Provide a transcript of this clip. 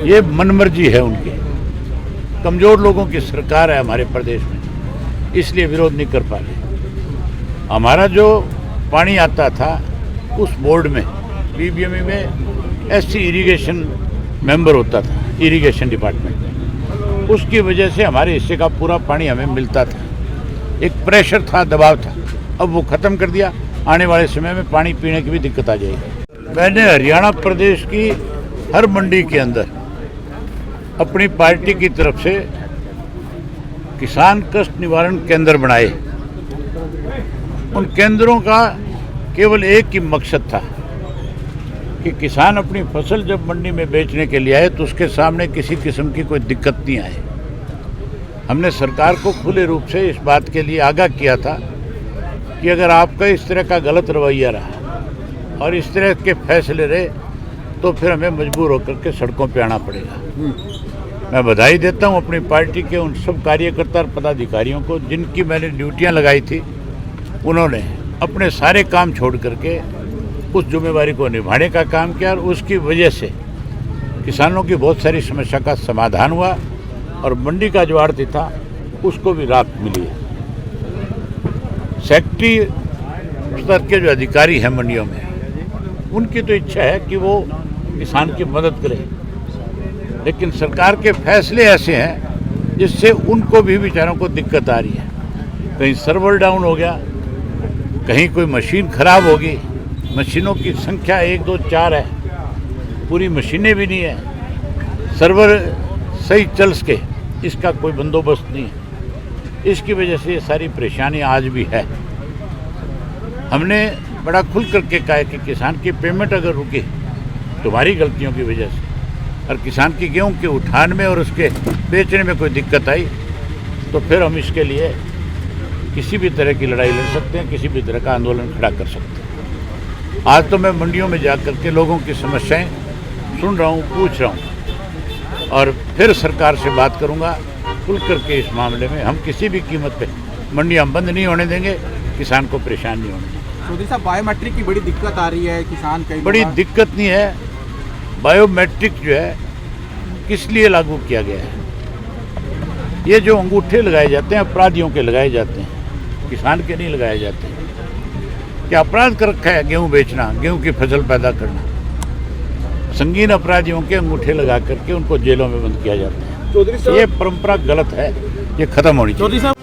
ये मनमर्जी है उनकी। कमज़ोर लोगों की सरकार है हमारे प्रदेश में, इसलिए विरोध नहीं कर पा रहे। हमारा जो पानी आता था उस बोर्ड में बीबीएमई में एससी इरिगेशन मेंबर होता था, इरिगेशन डिपार्टमेंट में, उसकी वजह से हमारे हिस्से का पूरा पानी हमें मिलता था। एक प्रेशर था, दबाव था, अब वो ख़त्म कर दिया। आने वाले समय में पानी पीने की भी दिक्कत आ जाएगी। मैंने हरियाणा प्रदेश की हर मंडी के अंदर अपनी पार्टी की तरफ से किसान कष्ट निवारण केंद्र बनाए। उन केंद्रों का केवल एक ही मकसद था कि किसान अपनी फसल जब मंडी में बेचने के लिए आए तो उसके सामने किसी किस्म की कोई दिक्कत नहीं आए। हमने सरकार को खुले रूप से इस बात के लिए आगाह किया था कि अगर आपका इस तरह का गलत रवैया रहा और इस तरह के फैसले रहे तो फिर हमें मजबूर होकर के सड़कों पे आना पड़ेगा। मैं बधाई देता हूं अपनी पार्टी के उन सब कार्यकर्ता और पदाधिकारियों को जिनकी मैंने ड्यूटियां लगाई थी। उन्होंने अपने सारे काम छोड़ करके उस जिम्मेवारी को निभाने का काम किया और उसकी वजह से किसानों की बहुत सारी समस्या का समाधान हुआ और मंडी का जो आड़ती था उसको भी राहत मिली है। सेक्रेटरी स्तर के जो अधिकारी हैं मंडियों में, उनकी तो इच्छा है कि वो किसान की मदद करें, लेकिन सरकार के फैसले ऐसे हैं जिससे उनको भी बेचारों को दिक्कत आ रही है। कहीं सर्वर डाउन हो गया, कहीं कोई मशीन खराब होगी। मशीनों की संख्या 1 2 4 है, पूरी मशीनें भी नहीं है, सर्वर सही चल सके इसका कोई बंदोबस्त नहीं है। इसकी वजह से ये सारी परेशानी आज भी है। हमने बड़ा खुल करके कहा कि किसान की पेमेंट अगर रुकी तुम्हारी गलतियों की वजह से, और किसान की गेहूं के उठान में और उसके बेचने में कोई दिक्कत आई तो फिर हम इसके लिए किसी भी तरह की लड़ाई लड़ सकते हैं, किसी भी तरह का आंदोलन खड़ा कर सकते हैं। आज तो मैं मंडियों में जा कर के लोगों की समस्याएं सुन रहा हूं, पूछ रहा हूं और फिर सरकार से बात करूंगा खुल करके इस मामले में। हम किसी भी कीमत पे मंडियां बंद नहीं होने देंगे, किसान को परेशान नहीं होने देंगे। चौधरी साहब, बायोमेट्रिक की बड़ी दिक्कत आ रही है, किसान कई बड़ी दिक्कत नहीं है। बायोमेट्रिक जो है किस लिए लागू किया गया है? ये जो अंगूठे लगाए जाते हैं अपराधियों के लगाए जाते हैं, किसान के नहीं लगाए जाते हैं। क्या अपराध कर रखा है गेहूं बेचना, गेहूं की फसल पैदा करना? संगीन अपराधियों के अंगूठे लगा करके उनको जेलों में बंद किया जाता है। ये परंपरा गलत है, ये खत्म होनी चाहिए।